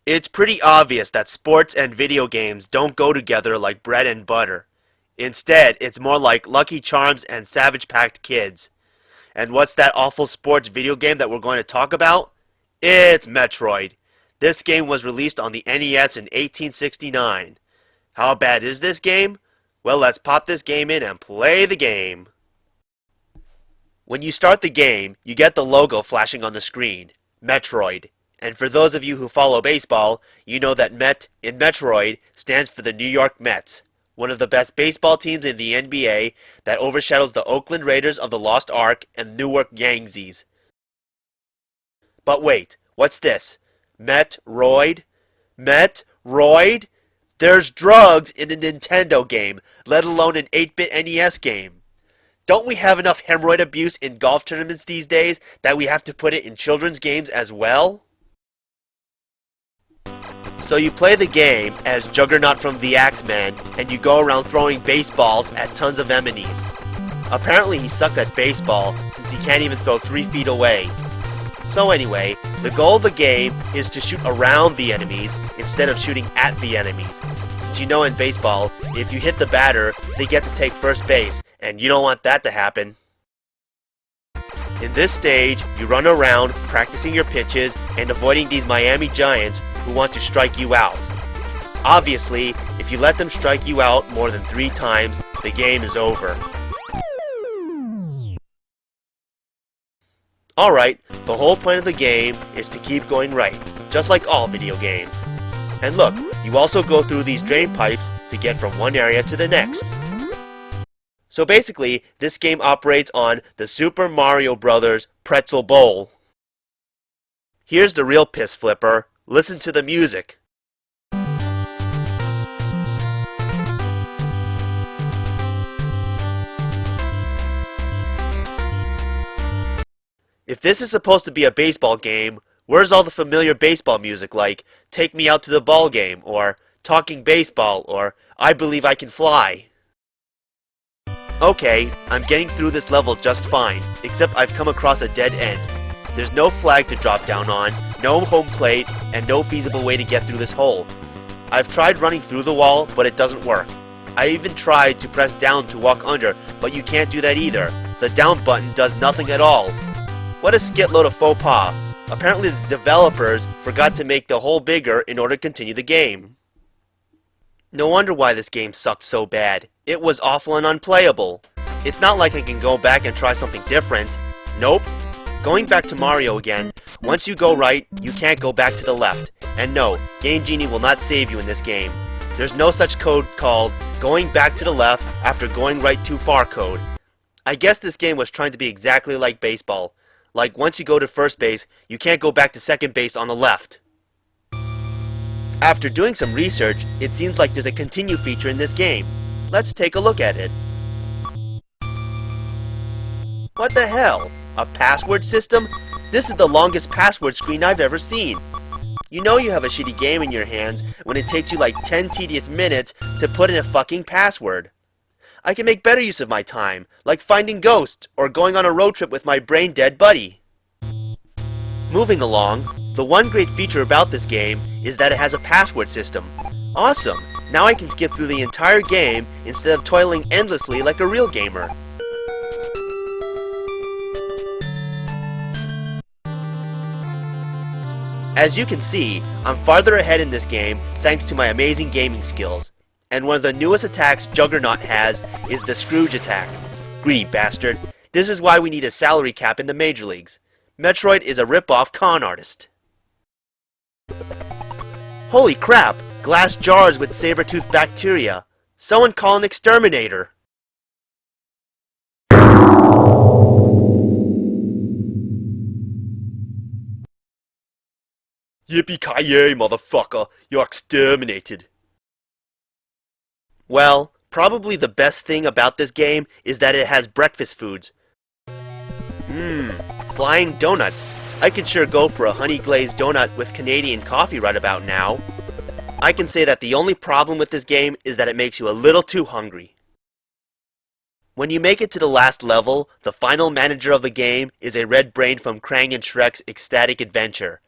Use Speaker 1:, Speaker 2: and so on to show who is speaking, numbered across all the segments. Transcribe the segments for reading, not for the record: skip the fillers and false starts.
Speaker 1: It's pretty obvious that sports and video games don't go together like bread and butter. Instead, it's more like Lucky Charms and Savage Packed Kids. And what's that awful sports video game that we're going to talk about? It's Metroid. This game was released on the NES in 1869. How bad is this game? Well, let's pop this game in and play the game. When you start the game, you get the logo flashing on the screen, Metroid. And for those of you who follow baseball, you know that Met in Metroid stands for the New York Mets, one of the best baseball teams in the NBA that overshadows the Oakland Raiders of the Lost Ark and Newark Yankees. But wait, what's this? Metroid? Metroid? There's drugs in a Nintendo game, let alone an 8-bit NES game. Don't we have enough hemorrhoid abuse in golf tournaments these days that we have to put it in children's games as well? So you play the game as Juggernaut from the Axeman, and you go around throwing baseballs at tons of enemies. Apparently he sucks at baseball since he can't even throw 3 feet away. So anyway, the goal of the game is to shoot around the enemies instead of shooting at the enemies. Since you know in baseball, if you hit the batter, they get to take first base, and you don't want that to happen. In this stage, you run around practicing your pitches and avoiding these Miami Giants who want to strike you out. Obviously, if you let them strike you out more than 3 times, the game is over. Alright, the whole point of the game is to keep going right, just like all video games. And look, you also go through these drain pipes to get from one area to the next. So basically, this game operates on the Super Mario Bros. Pretzel Bowl. Here's the real piss flipper. Listen to the music. If this is supposed to be a baseball game, where's all the familiar baseball music like Take Me Out to the Ball Game, or Talking Baseball, or I Believe I Can Fly? Okay, I'm getting through this level just fine, except I've come across a dead end. There's no flag to drop down on, no home plate, and no feasible way to get through this hole. I've tried running through the wall, but it doesn't work. I even tried to press down to walk under, but you can't do that either. The down button does nothing at all. What a skitload of faux pas. Apparently the developers forgot to make the hole bigger in order to continue the game. No wonder why this game sucked so bad. It was awful and unplayable. It's not like I can go back and try something different. Nope. Going back to Mario again, once you go right, you can't go back to the left. And no, Game Genie will not save you in this game. There's no such code called going back to the left after going right too far code. I guess this game was trying to be exactly like baseball. Like once you go to first base, you can't go back to second base on the left. After doing some research, it seems like there's a continue feature in this game. Let's take a look at it. What the hell? A password system? This is the longest password screen I've ever seen. You know you have a shitty game in your hands when it takes you like 10 tedious minutes to put in a fucking password. I can make better use of my time, like finding ghosts or going on a road trip with my brain-dead buddy. Moving along, the one great feature about this game is that it has a password system. Awesome! Now I can skip through the entire game instead of toiling endlessly like a real gamer. As you can see, I'm farther ahead in this game thanks to my amazing gaming skills. And one of the newest attacks Juggernaut has is the Scrooge attack. Greedy bastard. This is why we need a salary cap in the major leagues. Metroid is a rip-off con artist. Holy crap! Glass jars with saber-toothed bacteria. Someone call an exterminator. Yippee-ki-yay, motherfucker! You're exterminated. Well, probably the best thing about this game is that it has breakfast foods. Flying donuts. I could sure go for a honey-glazed donut with Canadian coffee right about now. I can say that the only problem with this game is that it makes you a little too hungry. When you make it to the last level, the final manager of the game is a red brain from Krang and Shrek's Ecstatic Adventure.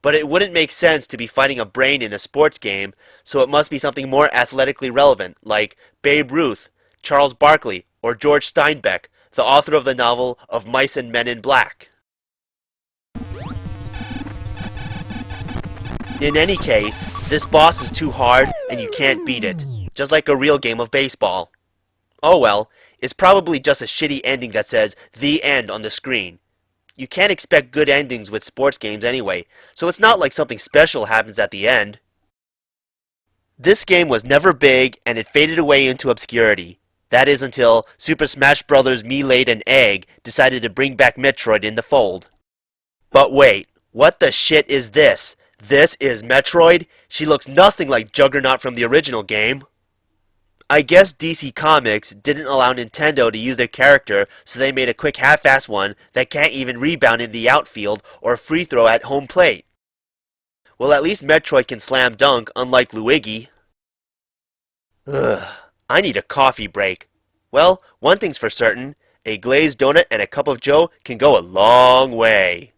Speaker 1: But it wouldn't make sense to be fighting a brain in a sports game, so it must be something more athletically relevant, like Babe Ruth, Charles Barkley, or George Steinbeck, the author of the novel Of Mice and Men in Black. In any case, this boss is too hard and you can't beat it, just like a real game of baseball. Oh well, it's probably just a shitty ending that says "The End" on the screen. You can't expect good endings with sports games anyway, so it's not like something special happens at the end. This game was never big and it faded away into obscurity. That is until Super Smash Bros. Me Laid an Egg decided to bring back Metroid in the fold. But wait, what the shit is this? This is Metroid? She looks nothing like Juggernaut from the original game. I guess DC Comics didn't allow Nintendo to use their character, so they made a quick half-ass one that can't even rebound in the outfield or free throw at home plate. Well, at least Metroid can slam dunk, unlike Luigi. Ugh, I need a coffee break. Well, one thing's for certain, a glazed donut and a cup of joe can go a long way.